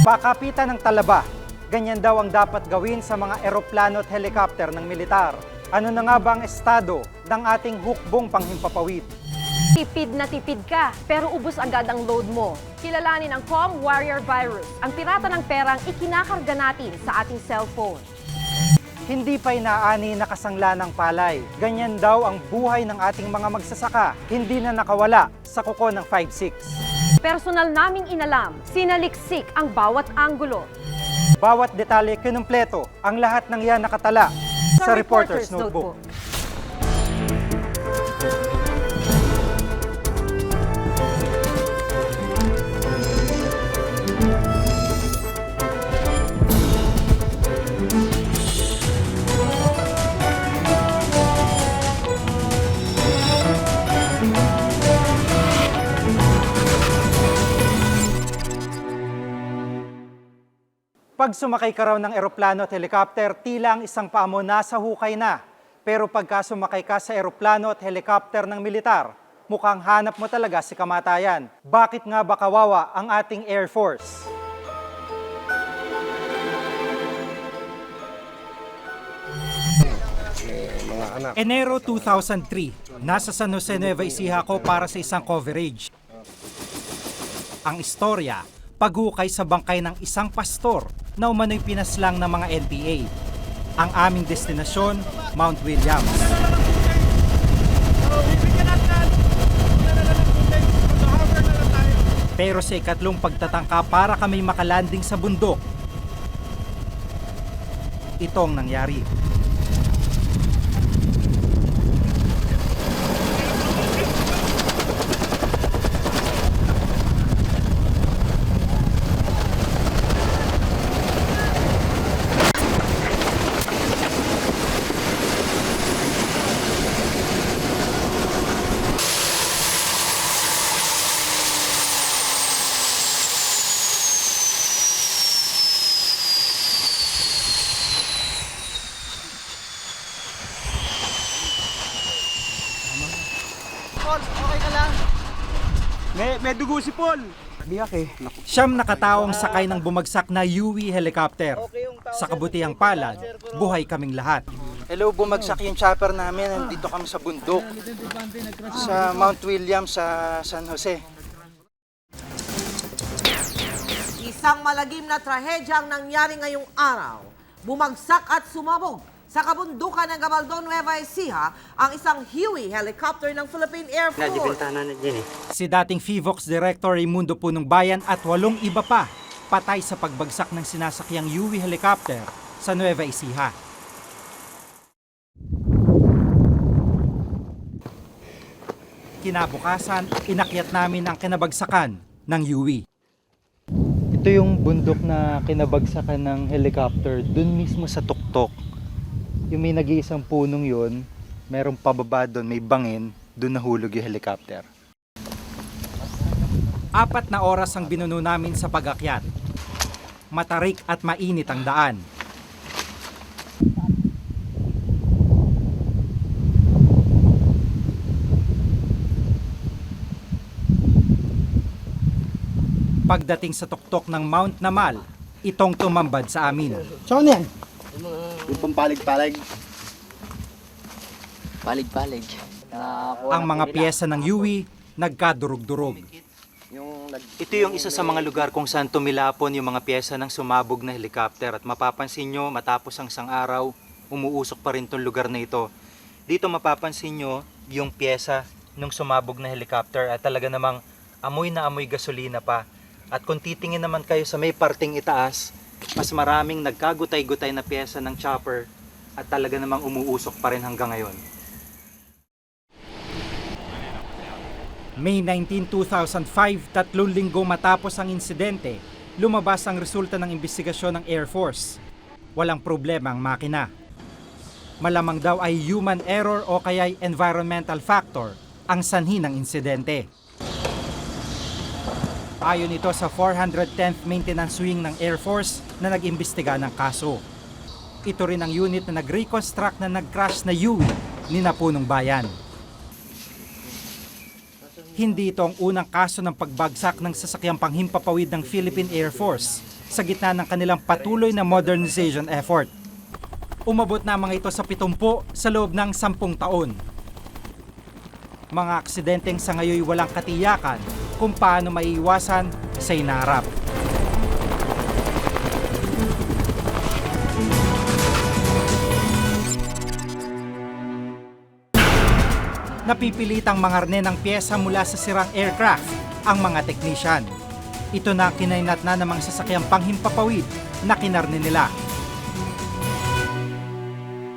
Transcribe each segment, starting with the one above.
Pakapitan ng talaba, ganyan daw ang dapat gawin sa mga eroplano at helicopter ng militar. Ano na nga ba ang estado ng ating hukbong panghimpapawid? Tipid na tipid ka, pero ubos agad ang load mo. Kilalanin ang Com Warrior Virus, ang pirata ng perang ikinakarga natin sa ating cellphone. Hindi pa inaani nakasangla ng palay. Ganyan daw ang buhay ng ating mga magsasaka, hindi na nakawala sa kuko ng 5-6. Personal naming inalam, sinaliksik ang bawat anggulo. Bawat detalye kinumpleto, ang lahat ng yan nakatala sa Reporter's Notebook. Pag sumakay ka raw ng eroplano at helicopter, tila ang isang paa mo nasa hukay na. Pero pagka sumakay ka sa eroplano at helicopter ng militar, mukhang hanap mo talaga si kamatayan. Bakit nga ba kawawa ang ating Air Force? Enero 2003, nasa San Jose, Nueva Ecija ako para sa isang coverage. Ang istorya, paghukay sa bangkay ng isang pastor na umano'y pinaslang ng mga NPA. Ang aming destinasyon, Mount Williams. Pero sa ikatlong pagtatangka para kami makalanding sa bundok, itong nangyari. Paul, okay ka lang? May dugo si Paul. Biyak eh. Siyam na kataong sakay ng bumagsak na UE helicopter. Sa kabutihang palad, buhay kaming lahat. Hello, bumagsak yung chopper namin. Nandito kami sa bundok. Sa Mount William, sa San Jose. Isang malagim na trahedya ang nangyari ngayong araw. Bumagsak at sumabog sa kabundukan ng Gabaldon, Nueva Ecija ang isang Huey helicopter ng Philippine Air Force. Si dating FIVOX Director Raimundo Punong Bayan at 8 iba pa patay sa pagbagsak ng sinasakyang UE helicopter sa Nueva Ecija. Kinabukasan, inakyat namin ang kinabagsakan ng UE. Ito yung bundok na kinabagsakan ng helicopter, dun mismo sa tuktok. Yung may nag-iisang punong yun, merong pababa doon, may bangin, doon nahulog yung helicopter. 4 na oras ang binuno namin sa pag-akyat. Matarik at mainit ang daan. Pagdating sa tuktok ng Mount Namal, itong tumambad sa amin. Saan yan? Yung pampalig-palig. Palig-palig. Ang mga piyesa ng UE nagkadurog-durog. Ito yung isa sa mga lugar kung saan tumilapon yung mga pyesa ng sumabog na helicopter. At mapapansin nyo, matapos ang isang araw, umuusok pa rin tong lugar na ito. Dito mapapansin nyo yung pyesa ng sumabog na helicopter at talaga namang amoy na amoy gasolina pa. At kung titingin naman kayo sa may parting itaas, mas maraming nagkagutay-gutay na pyesa ng chopper at talaga namang umuusok pa rin hanggang ngayon. May 19, 2005, 3 linggo matapos ang insidente, lumabas ang resulta ng investigasyon ng Air Force. Walang problema ang makina. Malamang daw ay human error o kaya'y environmental factor ang sanhi ng insidente. Ayon ito sa 410th Maintenance Wing ng Air Force na nag-imbestiga ng kaso. Ito rin ang unit na nag-reconstruct na nag-crash na UE ni Punong Bayan. Hindi ito ang unang kaso ng pagbagsak ng sasakyang panghimpapawid ng Philippine Air Force. sa gitna ng kanilang patuloy na modernization effort. Umabot na mga ito sa 70 sa loob ng 10 taon. Mga aksidenteng sa ngayon walang katiyakan kung paano maiiwasan sa inaharap. Napipilitang mangarne ng pyesa mula sa sirang aircraft ang mga technician. Ito na ang kinainat na ng mga sasakyang panghimpapawid na kinarne nila.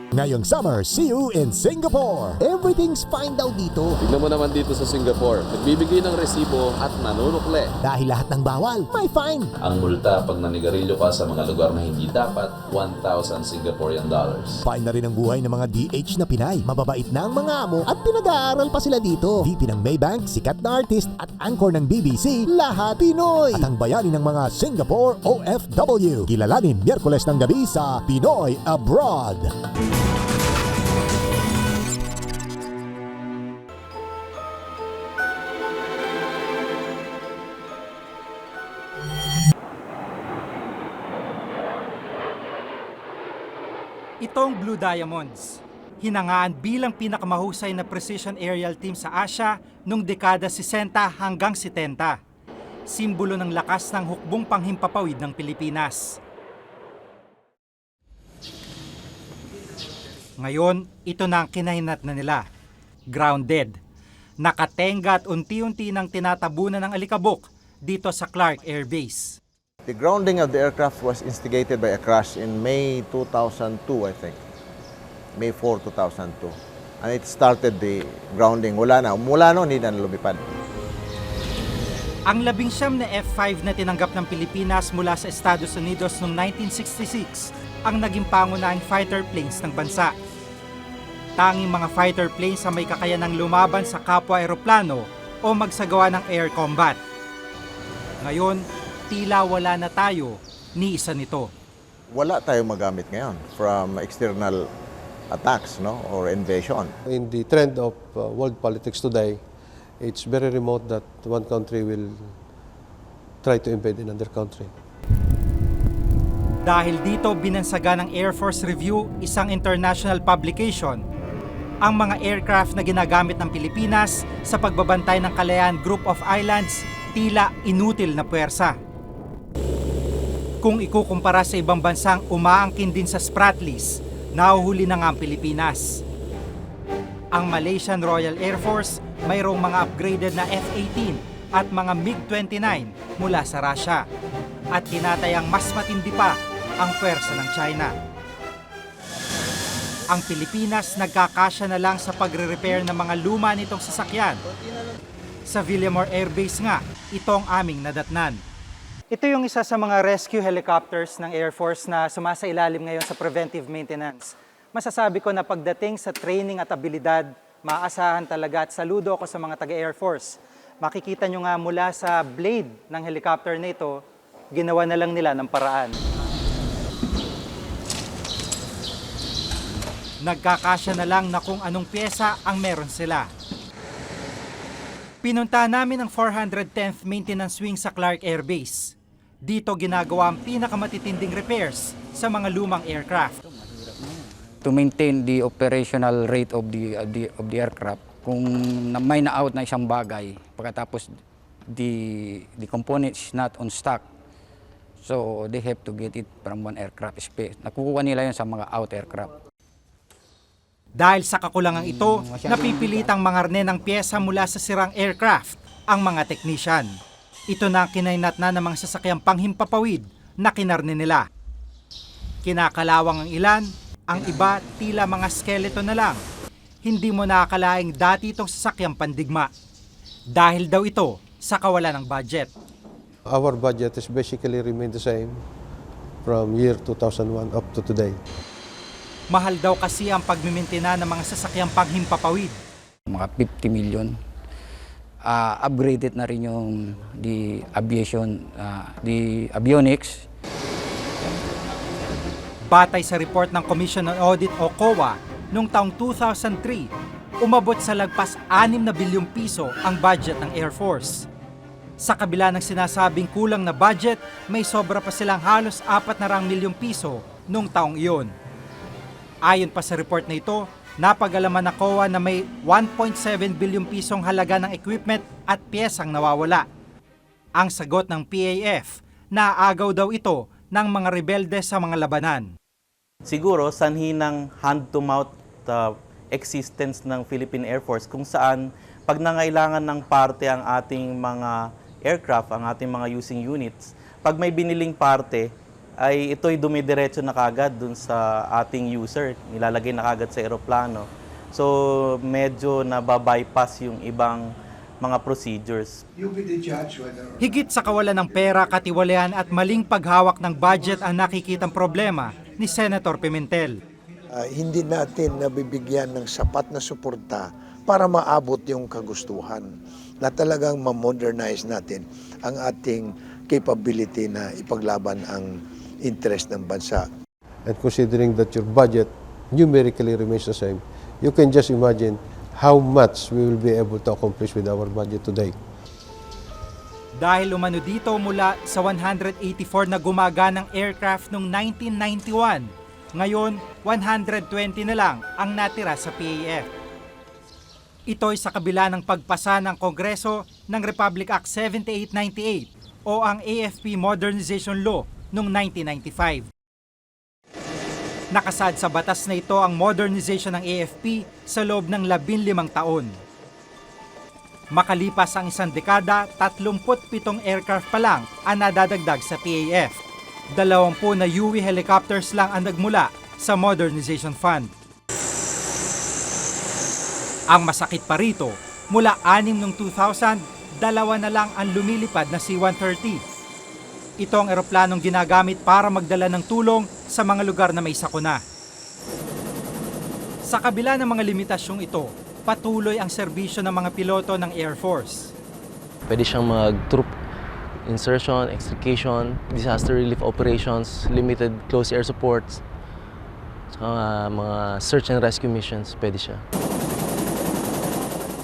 Ngayong summer, see you in Singapore. Everything's fine daw dito. Tignan mo naman dito sa Singapore. Nagbibigay ng resibo at nanunukle. Dahil lahat ng bawal, may fine. Ang multa pag nanigarilyo ka sa mga lugar na hindi dapat, 1,000 Singaporean dollars. Fine na rin ang buhay ng mga DH na Pinay. Mababait na ang mga amo at pinag-aaral pa sila dito. VP ng Maybank, sikat na artist at anchor ng BBC, lahat Pinoy. At ang bayani ng mga Singapore OFW. Kilalanin Miyerkules ng gabi sa Pinoy Abroad. Itong Blue Diamonds, hinangaan bilang pinakamahusay na precision aerial team sa Asia noong dekada 60 hanggang 70. Simbolo ng lakas ng hukbong panghimpapawid ng Pilipinas. Ngayon, ito na ang kinahinat na nila. Grounded. Nakatenga at unti-unti nang tinatabunan ng alikabok dito sa Clark Air Base. The grounding of the aircraft was instigated by a crash in May 2002, I think. May 4, 2002. And it started the grounding. Mula noon, hindi na lumipad. Ang 19 na F-5 na tinanggap ng Pilipinas mula sa Estados Unidos noong 1966 ang naging pangunahing fighter planes ng bansa. Tanging mga fighter planes sa may kakayanang lumaban sa kapwa-aeroplano o magsagawa ng air combat. Ngayon, tila wala na tayo ni isa nito. Wala tayong magamit ngayon from external attacks, no, or invasion. In the trend of world politics today, it's very remote that one country will try to invade another country. Dahil dito binansaga ng Air Force Review, isang international publication, ang mga aircraft na ginagamit ng Pilipinas sa pagbabantay ng Kalayaan Group of Islands tila inutil na puwersa. Kung ikukumpara sa ibang bansang umaangkin din sa Spratlys, nahuhuli na nga ang Pilipinas. Ang Malaysian Royal Air Force mayroong mga upgraded na F-18 at mga MiG-29 mula sa Russia at tinatayang mas matindi pa ang puwersa ng China. Ang Pilipinas nagkakasya na lang sa pagre-repair ng mga luma nitong sasakyan. Sa Villamor Air Base nga, ito ang aming nadatnan. Ito yung isa sa mga rescue helicopters ng Air Force na sumasailalim ngayon sa preventive maintenance. Masasabi ko na pagdating sa training at abilidad, maaasahan talaga at saludo ako sa mga taga-Air Force. Makikita nyo nga mula sa blade ng helicopter na ito, ginawa na lang nila ng paraan. Nagkakasya na lang na kung anong pyesa ang meron sila. Pinunta namin ang 410th Maintenance Wing sa Clark Air Base. Dito ginagawa ang pinakamatitinding repairs sa mga lumang aircraft. To maintain the operational rate of the aircraft, kung may na-out na isang bagay, pagkatapos the component is not on stock, so they have to get it from one aircraft space. Nakukuha nila yun sa mga out aircraft. Dahil sa kakulangang ito, napipilitang mangarne ng pyesa mula sa sirang aircraft ang mga technician. Ito na ang kinainat na ng mga sasakyang panghimpapawid na kinarne nila. Kinakalawang ang ilan, ang iba tila mga skeleton na lang. Hindi mo nakakalaing dati itong sasakyang pandigma. Dahil daw ito sa kawalan ng budget. Our budget is basically remain the same from year 2001 up to today. Mahal daw kasi ang pagmimintina ng mga sasakyang panghimpapawid. Mga 50 million. Upgraded na rin yung the avionics. Batay sa report ng Commission on Audit o COA, noong taong 2003, umabot sa lagpas 6 na bilyong piso ang budget ng Air Force. Sa kabila ng sinasabing kulang na budget, may sobra pa silang halos 400 milyong piso noong taong iyon. Ayon pa sa report na ito, napag-alaman ng COA na may 1.7 bilyong pisong halaga ng equipment at piyesang nawawala. Ang sagot ng PAF, naaagaw daw ito ng mga rebelde sa mga labanan. Siguro sanhi ng hand-to-mouth existence ng Philippine Air Force kung saan pag nangailangan ng parte ang ating mga aircraft, ang ating mga using units, pag may biniling parte, ay ito'y dumidiretso na kagad dun sa ating user, nilalagay na kagad sa eroplano. So medyo nababypass yung ibang mga procedures. Higit sa kawalan ng pera, katiwalian at maling paghawak ng budget ang nakikitang problema ni Senator Pimentel. Hindi natin nabibigyan ng sapat na suporta para maabot yung kagustuhan na talagang ma-modernize natin ang ating capability na ipaglaban ang interest ng bansa. And considering that your budget numerically remains the same, you can just imagine how much we will be able to accomplish with our budget today. Dahil umano dito mula sa 184 na gumaganang aircraft noong 1991, ngayon 120 na lang ang natira sa PAF. Ito'y sa kabila ng pagpasa ng Kongreso ng Republic Act 7898 o ang AFP Modernization Law noong 1995. Nakasad sa batas na ito ang modernization ng AFP sa loob ng 15 taon. Makalipas ang isang dekada, 37 aircraft pa lang ang nadadagdag sa PAF. 20 na Huey helicopters lang ang nagmula sa Modernization Fund. Ang masakit pa rito, mula 6 noong 2000, 2 na lang ang lumilipad na C-130. Ito ang eroplanong ginagamit para magdala ng tulong sa mga lugar na may sakuna. Sa kabila ng mga limitasyong ito, patuloy ang serbisyo ng mga piloto ng Air Force. Pwede siyang mag-troop insertion, extrication, disaster relief operations, limited close air supports, mga search and rescue missions, pwede siya.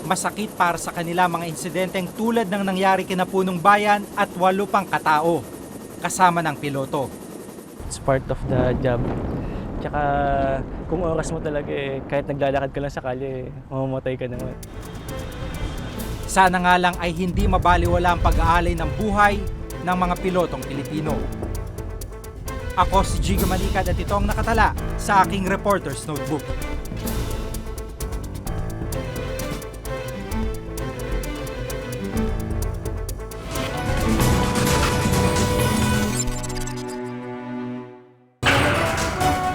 Masakit para sa kanila mga insidenteng tulad ng nangyari kina Punong Bayan at 8 pang katao, kasama ng piloto. It's part of the job. Tsaka kung oras mo talaga kahit naglalakad ka lang sa kalye, mamamatay ka naman. Sana nga lang ay hindi mabaliwala ang pag-aalay ng buhay ng mga pilotong Pilipino. Ako si Jigo Malikad at ito ang nakatala sa aking Reporter's Notebook.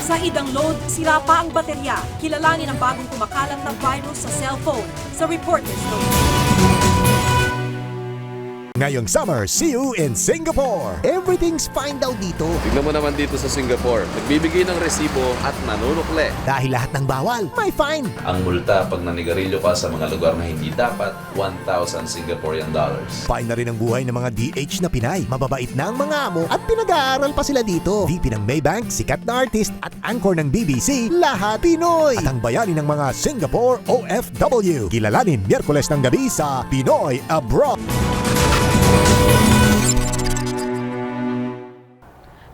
Sa idang load, sira pa ang baterya. Kilalanin ang bagong kumakalat na virus sa cellphone sa Reporter's Notebook. Ngayong summer, see you in Singapore. Everything's fine daw dito. Tignan mo naman dito sa Singapore, nagbibigay ng resibo at nanunukle. Dahil lahat ng bawal, may fine. Ang multa pag nanigarilyo ka sa mga lugar na hindi dapat, 1,000 Singaporean dollars. Fine na rin ang buhay ng mga DH na Pinay. Mababait na ang mga amo at pinag-aaral pa sila dito. VP ng Maybank, sikat na artist at anchor ng BBC, lahat Pinoy. At ang bayani ng mga Singapore OFW. Kilalanin Miyerkules ng gabi sa Pinoy Abroad.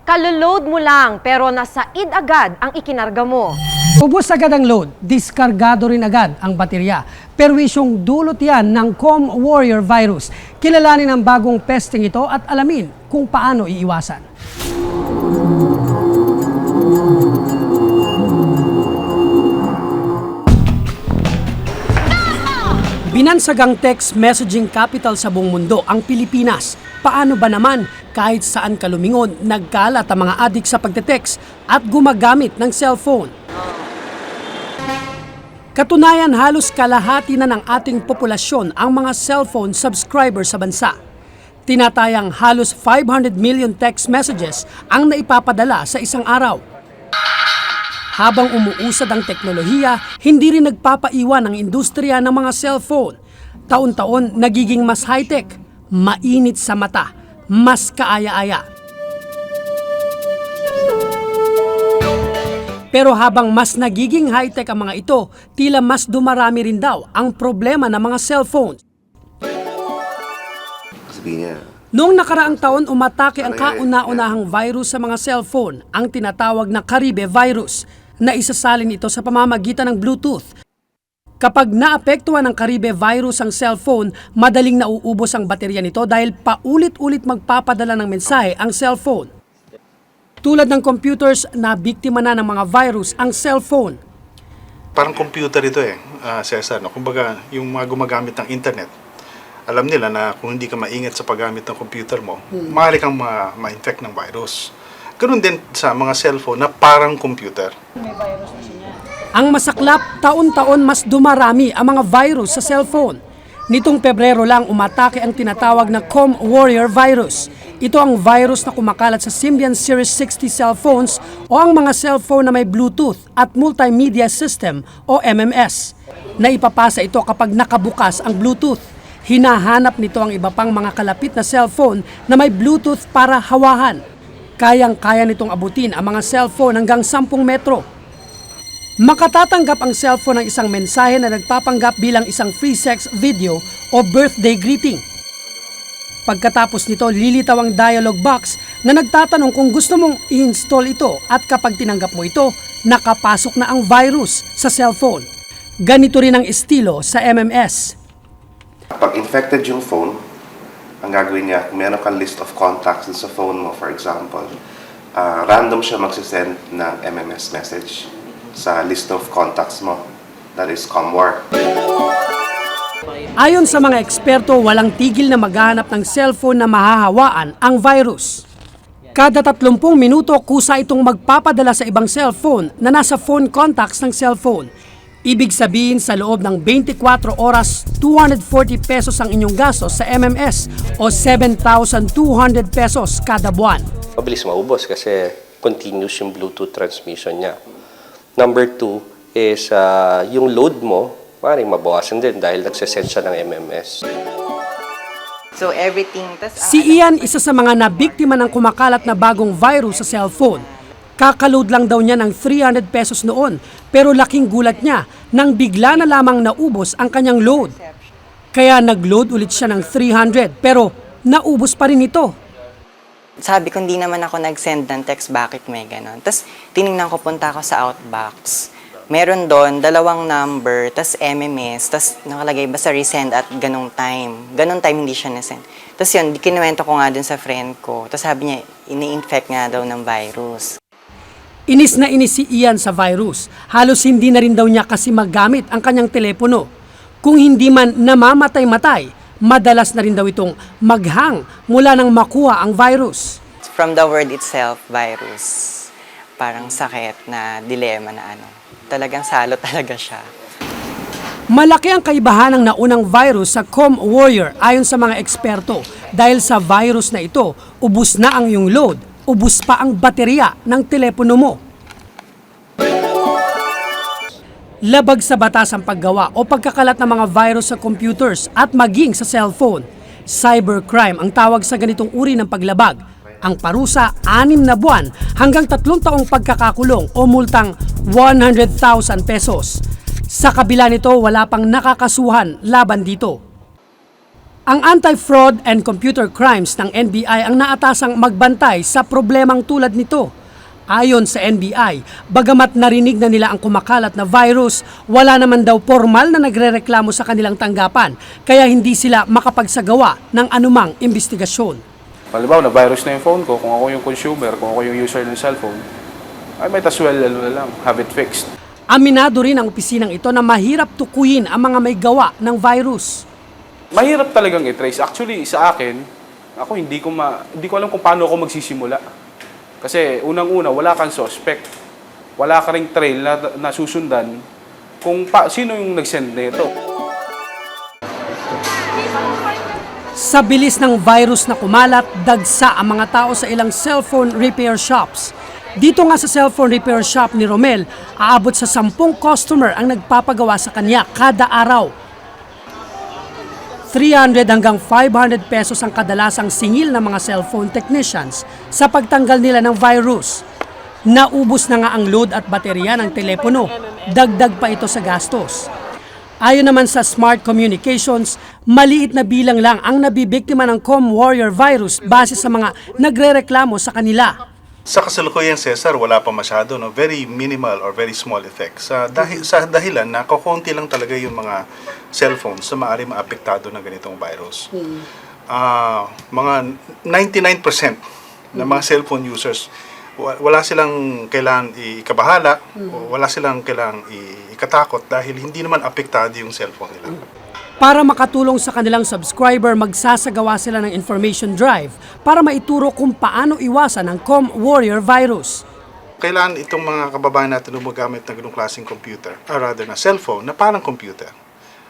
Kaloload mo lang pero nasaid agad ang ikinarga mo. Ubos agad ang load, diskargado rin agad ang baterya. Perwisyong dulot yan ng COM Warrior virus. Kilalanin ang bagong pesting ito at alamin kung paano iiwasan. Binansagang text messaging capital sa buong mundo ang Pilipinas. Paano ba naman kahit saan ka lumingon, nagkalat ang mga adik sa pagte-text at gumagamit ng cellphone? Katunayan, halos kalahati na ng ating populasyon ang mga cellphone subscriber sa bansa. Tinatayang halos 500 million text messages ang naipapadala sa isang araw. Habang umuusad ang teknolohiya, hindi rin nagpapaiwan ang industriya ng mga cellphone. Taon-taon nagiging mas high-tech, mainit sa mata, mas kaaya-aya. Pero habang mas nagiging high-tech ang mga ito, tila mas dumarami rin daw ang problema ng mga cellphones. sabihin niya, Noong nakaraang taon, umatake ang kauna-unahang virus sa mga cellphone, ang tinatawag na Caribe virus, na isasalin ito sa pamamagitan ng Bluetooth. Kapag naapektuhan ng Caribe virus ang cellphone, madaling nauubos ang baterya nito dahil paulit-ulit magpapadala ng mensahe ang cellphone. Tulad ng computers, na biktima na ng mga virus ang cellphone. Parang computer ito Cesar. No? Kumbaga, yung mga gumagamit ng internet, alam nila na kung hindi ka maingat sa paggamit ng computer mo, maaari kang ma-infect ng virus. Ganun din sa mga cellphone na parang computer. Ang masaklap, taon-taon mas dumarami ang mga virus sa cellphone. Nitong Pebrero lang umatake ang tinatawag na Com Warrior virus. Ito ang virus na kumakalat sa Symbian Series 60 cellphones o ang mga cellphone na may Bluetooth at Multimedia System o MMS. Naipapasa ito kapag nakabukas ang Bluetooth. Hinahanap nito ang iba pang mga kalapit na cellphone na may Bluetooth para hawahan. Kayang-kaya nitong abutin ang mga cellphone hanggang 10 metro. Makatatanggap ang cellphone ng isang mensahe na nagpapanggap bilang isang free sex video o birthday greeting. Pagkatapos nito, lilitaw ang dialog box na nagtatanong kung gusto mong i-install ito at kapag tinanggap mo ito, nakapasok na ang virus sa cellphone. Ganito rin ang estilo sa MMS. Pag infected yung phone, ang gagawin niya, kung meron kang list of contacts sa phone mo, for example, random siya magsisend ng MMS message sa list of contacts mo. That is ComWar. Ayon sa mga eksperto, walang tigil na maghahanap ng cellphone na mahahawaan ang virus. Kada 30 minuto, kusa itong magpapadala sa ibang cellphone na nasa phone contacts ng cellphone. Ibig sabihin, sa loob ng 24 oras, 240 pesos ang inyong gastos sa MMS o 7,200 pesos kada buwan. Mabilis maubos kasi continuous yung Bluetooth transmission niya. Number 2 is yung load mo, maaaring mabawasan din dahil nagsasend siya ng MMS. So everything... Si Ian, isa sa mga nabiktima ng kumakalat na bagong virus sa cellphone. Kakaload lang daw niya ng 300 pesos noon, pero laking gulat niya nang bigla na lamang naubos ang kanyang load. Kaya nag-load ulit siya ng 300 pero naubos pa rin ito. Sabi ko, hindi naman ako nag-send ng text, bakit may ganon? Tapos tinignan ko, punta ako sa outbox. Meron doon, 2 number, tas MMS, tas nakalagay basta resend at ganong time. Ganong time hindi siya nasend. Tapos yun, kinuwento ko nga dun sa friend ko. Tapos sabi niya, ini-infect nga daw ng virus. Inis na inis si Ian sa virus. Halos hindi na rin daw niya kasi magamit ang kanyang telepono. Kung hindi man namamatay-matay, madalas na rin daw itong maghang mula nang makuha ang virus. From the word itself, virus, parang sakit na dilema na talagang salo talaga siya. Malaki ang kaibahan ng naunang virus sa Com Warrior ayon sa mga eksperto. Dahil sa virus na ito, ubus na ang iyong load, ubus pa ang baterya ng telepono mo. Labag sa batas ang paggawa o pagkakalat ng mga virus sa computers at maging sa cellphone. Cybercrime ang tawag sa ganitong uri ng paglabag. Ang parusa, 6 na buwan hanggang 3 taong pagkakakulong o multang 100,000 pesos. Sa kabila nito, wala pang nakakasuhan laban dito. Ang Anti-Fraud and Computer Crimes ng NBI ang naatasang magbantay sa problemang tulad nito. Ayon sa NBI, bagamat narinig na nila ang kumakalat na virus, wala naman daw formal na nagrereklamo sa kanilang tanggapan, kaya hindi sila makapagsagawa ng anumang investigasyon. Halimbawa, na-virus na yung phone ko, kung ako yung consumer, kung ako yung user ng cellphone, I might as well have it fixed. Aminado rin ang opisinang ito na mahirap tukuyin ang mga may gawa ng virus. Mahirap talagang i-trace. Actually, sa akin, ako hindi ko alam kung paano ako magsisimula. Kasi unang-una, wala kang suspect. Wala ka ring trail na susundan kung sino yung nag-send nito. Sa bilis ng virus na kumalat, dagsa ang mga tao sa ilang cellphone repair shops. Dito nga sa cellphone repair shop ni Romel, aabot sa 10 customer ang nagpapagawa sa kanya kada araw. 300 hanggang 500 pesos ang kadalasang singil ng mga cellphone technicians sa pagtanggal nila ng virus. Naubos na nga ang load at baterya ng telepono, dagdag pa ito sa gastos. Ayon naman sa Smart Communications, maliit na bilang lang ang nabibiktima ng Com Warrior virus base sa mga nagrereklamo sa kanila. Sa kasalukuyan, Cesar, wala pa masyado, no? Very minimal or very small effects. Sa dahilan na kukunti lang talaga yung mga cellphones na maaari maapektado ng ganitong virus. Mga 99% ng mga cellphone users, wala silang kailangan ikabahala, wala silang kailangan ikatakot dahil hindi naman apektado yung cellphone nila. Para makatulong sa kanilang subscriber, magsasagawa sila ng information drive para maituro kung paano iwasan ang Com Warrior virus. Kailangan itong mga kababayan natin gumagamit ng ganung klaseng computer, or rather na cellphone, na parang computer.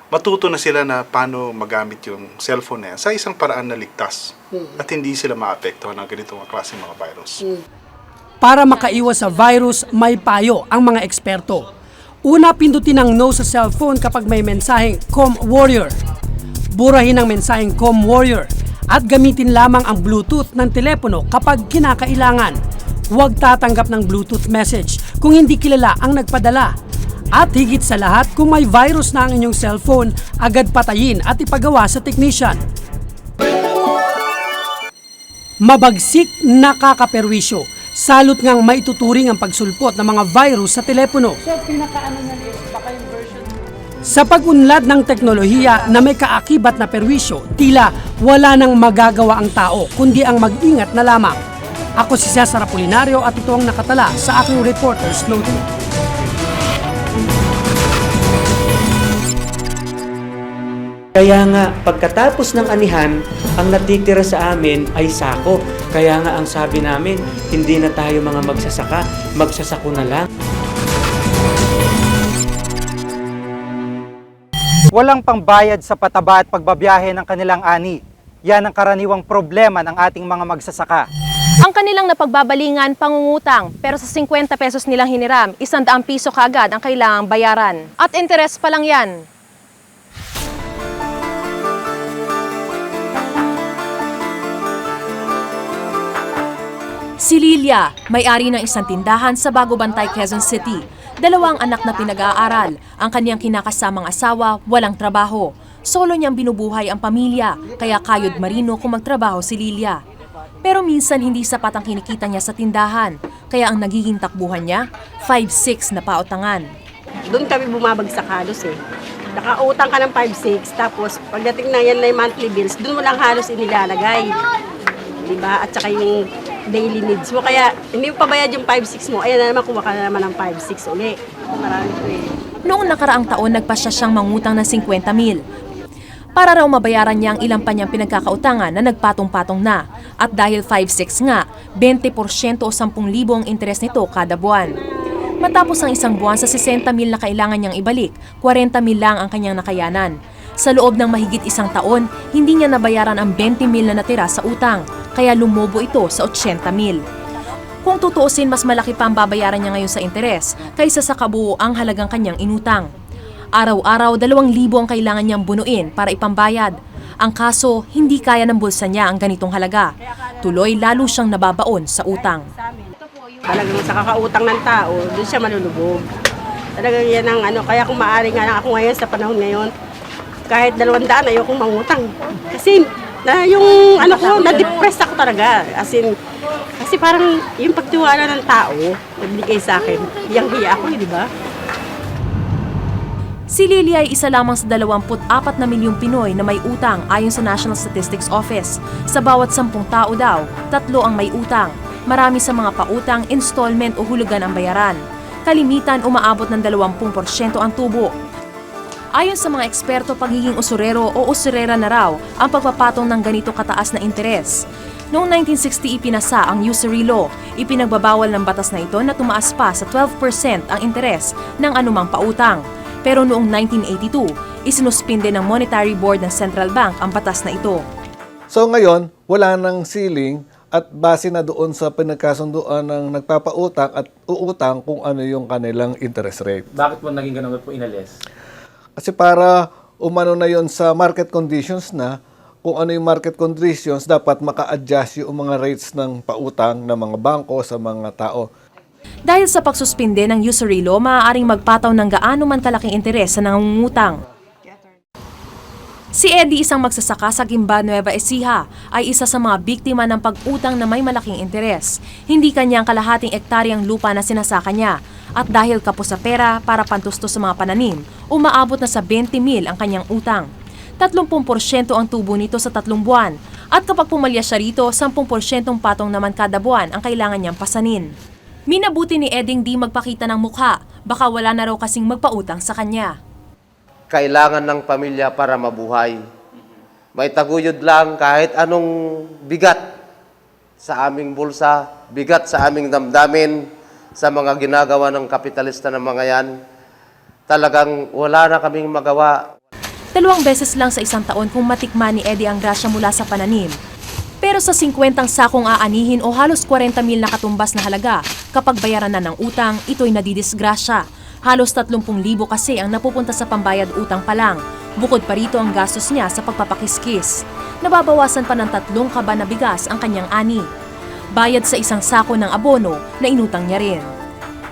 Matuto na sila na paano magamit yung cellphone na yan sa isang paraan na ligtas at hindi sila maapektuhan ng ganitong klaseng mga virus. Para makaiwas sa virus, may payo ang mga eksperto. Una, pindutin ang no sa cellphone kapag may mensaheng Com Warrior. Burahin ang mensaheng Com Warrior at gamitin lamang ang Bluetooth ng telepono kapag kinakailangan. Huwag tatanggap ng Bluetooth message kung hindi kilala ang nagpadala. At higit sa lahat, kung may virus na ang inyong cellphone, agad patayin at ipagawa sa technician. Mabagsik, nakakaperwisyo. Salot ngang maituturing ang pagsulpot ng mga virus sa telepono. So, pinakaano na baka yung version? Sa pag-unlad ng teknolohiya na may kaakibat na perwisyo, tila wala nang magagawa ang tao, kundi ang mag-ingat na lamang. Ako si Cesar Apolinario at ito ang nakatala sa aking Reporter's Notebook. Kaya nga, pagkatapos ng anihan, ang natitira sa amin ay sako. Kaya nga ang sabi namin, hindi na tayo mga magsasaka, magsasako na lang. Walang pangbayad sa pataba at pagbabiyahe ng kanilang ani. Yan ang karaniwang problema ng ating mga magsasaka. Ang kanilang napagbabalingan, pangungutang, pero sa 50 pesos nilang hiniram, 100 piso kaagad ang kailangang bayaran. At interes pa lang yan. Si Lilia, may-ari ng isang tindahan sa Bagubantay, Quezon City. 2 anak na pinag-aaral. Ang kanyang kinakasamang asawa, walang trabaho. Solo niyang binubuhay ang pamilya, kaya kayod marino kung magtrabaho si Lilia. Pero minsan hindi sapat ang kinikita niya sa tindahan, kaya ang nagiging takbuhan niya, 5-6 na pautangan. Doon kami bumabagsak halos eh. Nakautang ka ng 5-6, tapos pagdating na yan na yung monthly bills, doon mo lang halos inilalagay. Diba? At saka yung daily needs mo. Kaya hindi mo pabayad yung 5-6 mo, ayan na naman, kuha ka na naman ng 5-6 uli. Marami ko eh. Noong nakaraang taon, nagpasya siyang mangutang ng 50,000. Para raw mabayaran niya ang ilang pa niyang pinagkakautangan na nagpatong-patong na. At dahil 5-6 nga, 20% o 10,000 ang interes nito kada buwan. Matapos ang isang buwan sa 60,000 na kailangan niyang ibalik, 40,000 lang ang kanyang nakayanan. Sa loob ng mahigit isang taon, hindi niya nabayaran ang 20,000 na natira sa utang, kaya lumobo ito sa 80,000. Kung tutuusin, mas malaki pa ang babayaran niya ngayon sa interes kaysa sa kabuuang halagang kanyang inutang. Araw-araw, 2,000 ang kailangan niyang bunuin para ipambayad. Ang kaso, hindi kaya ng bulsa niya ang ganitong halaga. Tuloy, lalo siyang nababaon sa utang. Talagang sa kakautang ng tao, doon siya malulubog. Talagang yan ang kaya kung maaari nga lang ako ngayon sa panahon ngayon, kahit 200 ayokong mangutang. Kasi yung ko, na-depress ako talaga. Kasi parang yung pagtiwala ng tao, nagbigay sa akin, hiyang-hiya ako, di ba? Si Lilia ay isa lamang sa 24 na milyong Pinoy na may utang ayon sa National Statistics Office. Sa bawat 10 tao daw, 3 ang may utang. Marami sa mga pautang, installment o hulugan ang bayaran. Kalimitan umaabot ng 20% ang tubo. Ayon sa mga eksperto, pagiging usurero o usurera na raw ang pagpapatong ng ganito kataas na interes. Noong 1960 ipinasa ang usury law, ipinagbabawal ng batas na ito na tumaas pa sa 12% ang interes ng anumang pautang. Pero noong 1982, isinuspinde ng Monetary Board ng Central Bank ang batas na ito. So ngayon, wala nang ceiling at base na doon sa pinagkasunduan ng nagpapautang at uutang kung ano yung kanilang interest rate. Bakit po naging ganun po inalis? Kasi para umano na yon sa market conditions na, kung ano yung market conditions, dapat maka-adjust yung mga rates ng pautang ng mga bangko sa mga tao. Dahil sa pagsuspinde ng usury law, maaaring magpataw ng gaano man kalaking interes sa nangungutang. Si Eddie, isang magsasaka sa Gimba, Nueva Ecija, ay isa sa mga biktima ng pag-utang na may malaking interes. Hindi kanyang kalahating ektaryang lupa na sinasaka niya. At dahil kapos sa pera para pantusto sa mga pananim, umaabot na sa 20,000 ang kanyang utang. 30% ang tubo nito sa 3 buwan. At kapag pumalya siya rito, 10% patong naman kada buwan ang kailangan niyang pasanin. Minabuti ni Edding di magpakita ng mukha, baka wala na raw kasing magpautang sa kanya. Kailangan ng pamilya para mabuhay. May taguyod lang kahit anong bigat sa aming bulsa, bigat sa aming damdamin, sa mga ginagawa ng kapitalista ng mga yan. Talagang wala na kaming magawa. 2 beses lang sa isang taon kung matikman ni Eddie ang grasya mula sa pananim. Pero sa 50 sakong aanihin o halos 40,000 na katumbas na halaga, kapag bayaran na ng utang, ito'y nadidisgrasya. Halos 30,000 kasi ang napupunta sa pambayad utang pa lang. Bukod pa rito ang gastos niya sa pagpapakiskis. Nababawasan pa ng 3 kaban na bigas ang kanyang ani. Bayad sa isang sako ng abono na inutang niya rin.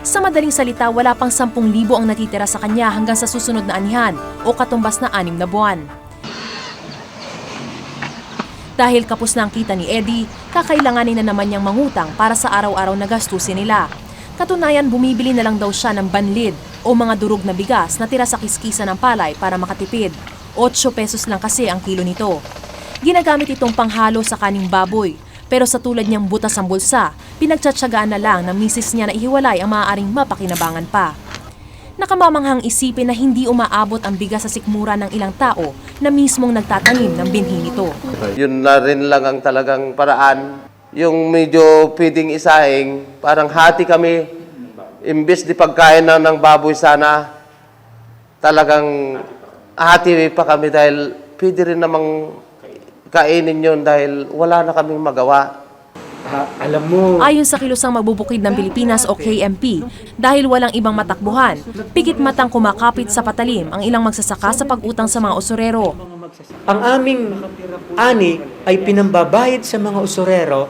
Sa madaling salita, wala pang 10,000 ang natitira sa kanya hanggang sa susunod na anihan o katumbas na 6 na buwan. Dahil kapos na ang kita ni Eddie, kakailanganin na naman niyang mangutang para sa araw-araw na gastusin nila. Katunayan, bumibili na lang daw siya ng banlid o mga durog na bigas na tira sa kiskisa ng palay para makatipid. 8 pesos lang kasi ang kilo nito. Ginagamit itong panghalo sa kaning baboy. Pero sa tulad niyang butas ang bulsa, pinagtsatsagaan na lang ng misis niya na ihiwalay ang maaaring mapakinabangan pa. Nakamamanghang isipin na hindi umaabot ang bigas sa sikmura ng ilang tao na mismong nagtatanim ng binhi nito. Yun na rin lang ang talagang paraan. Yung medyo pwedeng isahing, parang hati kami. Imbes di pagkain na ng baboy sana, talagang hati pa kami dahil pwede rin namang kainin yun dahil wala na kaming magawa. Alam mo, ayon sa Kilusang Magbubukid ng Pilipinas o KMP, dahil walang ibang matakbuhan, pikit matang kumakapit sa patalim ang ilang magsasaka sa pag-utang sa mga usurero. ang aming ani ay pinambabayad sa mga usurero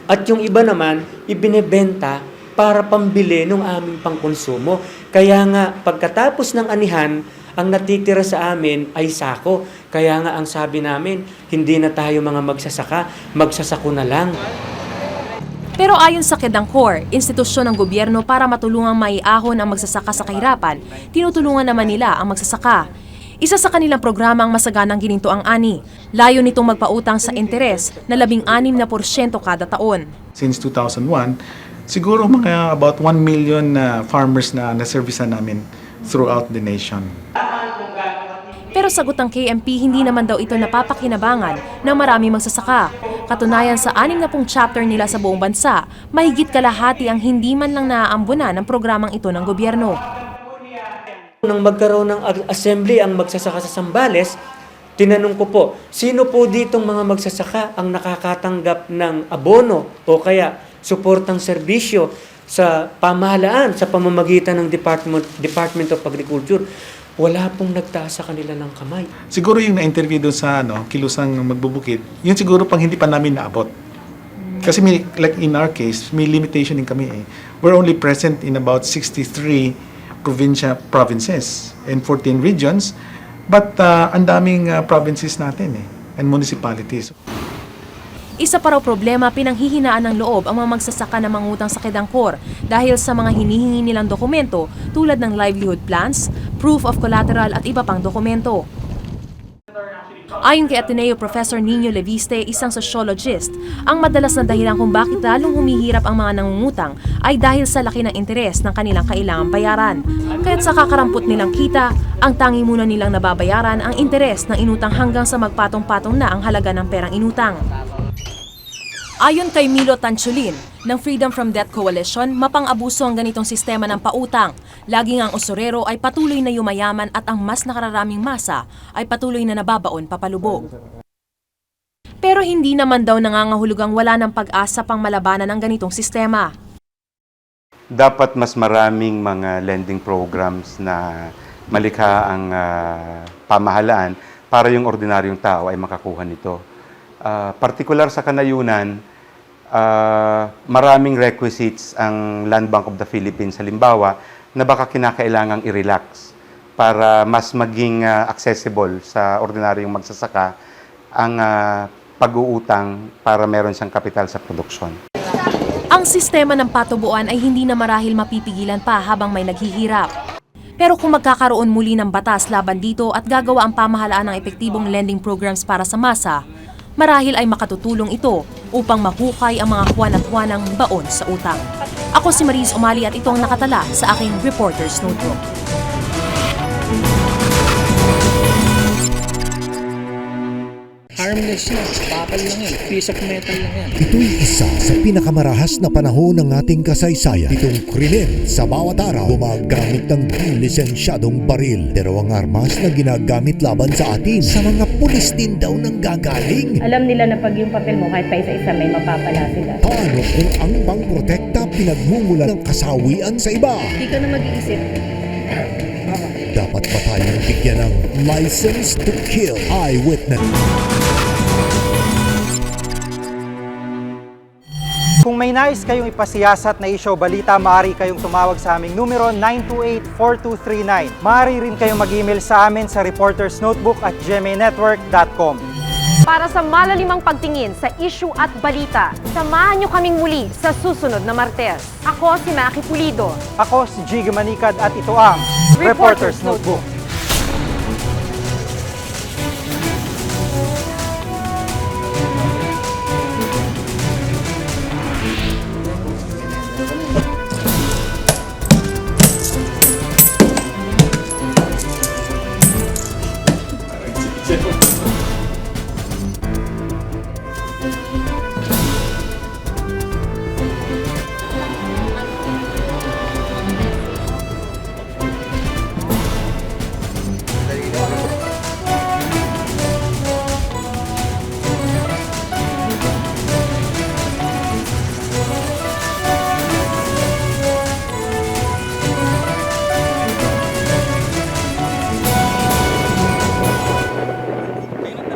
at yung iba naman ibinebenta para pambili ng aming pangkonsumo. Kaya nga pagkatapos ng anihan, ang natitira sa amin ay sako. Kaya nga ang sabi namin, hindi na tayo mga magsasako na lang. Pero ayon sa Kedangkor, institusyon ng gobyerno para matulungang maiahon ang magsasaka sa kahirapan, tinutulungan naman nila ang magsasaka. Isa sa kanilang programa ang masaganang gininto ang ani. Layo nitong magpautang sa interes na 16% kada taon. Since 2001, siguro mga about 1 million farmers na naservisan namin throughout the nation. Pero sagot ng KMP, hindi naman daw ito napapakinabangan ng marami magsasaka. Katunayan sa 60 chapter nila sa buong bansa, mahigit kalahati ang hindi man lang naaambunan ng programang ito ng gobyerno. Nang magkaroon ng assembly ang magsasaka sa Zambales, tinanong ko po, sino po ditong mga magsasaka ang nakakatanggap ng abono o kaya suportang serbisyo sa pamahalaan sa pamamagitan ng Department of Agriculture? Wala pong nagtaas sa kanila ng kamay. Siguro yung na-interview doon sa Kilusang Magbubukid, yun siguro pang hindi pa namin naabot. Kasi like in our case, may limitation din kami eh. We're only present in about 63 provinces and 14 regions, but ang daming provinces natin eh, and municipalities. Isa pa raw problema, pinanghihinaan ng loob ang mga magsasaka na mangutang sa Kedangkor dahil sa mga hinihingi nilang dokumento tulad ng livelihood plans, proof of collateral at iba pang dokumento. Ayon kay Ateneo Professor Nino Leviste, isang sociologist, ang madalas na dahilan kung bakit lalong humihirap ang mga nangungutang ay dahil sa laki ng interes ng kanilang kailangang bayaran. Kaya't sa kakarampot nilang kita, ang tangi muna nilang nababayaran ang interes ng inutang hanggang sa magpatong-patong na ang halaga ng perang inutang. Ayon kay Milo Tanchulin ng Freedom from Debt Coalition, mapang-abuso ang ganitong sistema ng pautang. Laging ang usurero ay patuloy na yumayaman at ang mas nakararaming masa ay patuloy na nababaon papalubog. Pero hindi naman daw nangangahulugang wala ng pag-asa pang malabanan ng ganitong sistema. Dapat mas maraming mga lending programs na malikha ang pamahalaan para yung ordinaryong tao ay makakuha nito. Partikular sa kanayunan, maraming requisites ang Land Bank of the Philippines halimbawa na baka kinakailangang i-relax para mas maging accessible sa ordinaryong magsasaka ang pag-uutang para meron siyang kapital sa produksyon. Ang sistema ng patubuan ay hindi na marahil mapipigilan pa habang may naghihirap. Pero kung magkakaroon muli ng batas laban dito at gagawa ang pamahalaan ng epektibong lending programs para sa masa, marahil ay makatutulong ito upang mahukay ang mga Juan-at-Juanang baon sa utang. Ako si Maris Umali at ito ang nakatala sa aking Reporter's Notebook. Harmless yan. Bakal lang yan. Piece of metal lang yan. Ito'y isa sa pinakamarahas na panahon ng ating kasaysayan. Itong krimen sa bawat araw gumagamit ng lisensyadong baril. Pero ang armas na ginagamit laban sa atin sa mga pulis din daw nang gagaling. Alam nila na pag yung papel mo kahit pa isa-isa may mapapala sila. Paano kung ang pangprotekta pinagmumula ng kasawian sa iba? Hindi ka na mag-iisip. Dapat ba tayong bigyan ng License to Kill Eyewitness? Kung may nais kayong ipasiyasat na isyo balita, maaari kayong tumawag sa aming numero 928-4239. Maaari rin kayong mag-email sa amin sa reportersnotebook@gmanetwork.com. Para sa malalimang pagtingin sa issue at balita, samahan niyo kaming muli sa susunod na Martes. Ako si Maki Pulido. Ako si Jiggy Manikad at ito ang Reporter's Notebook.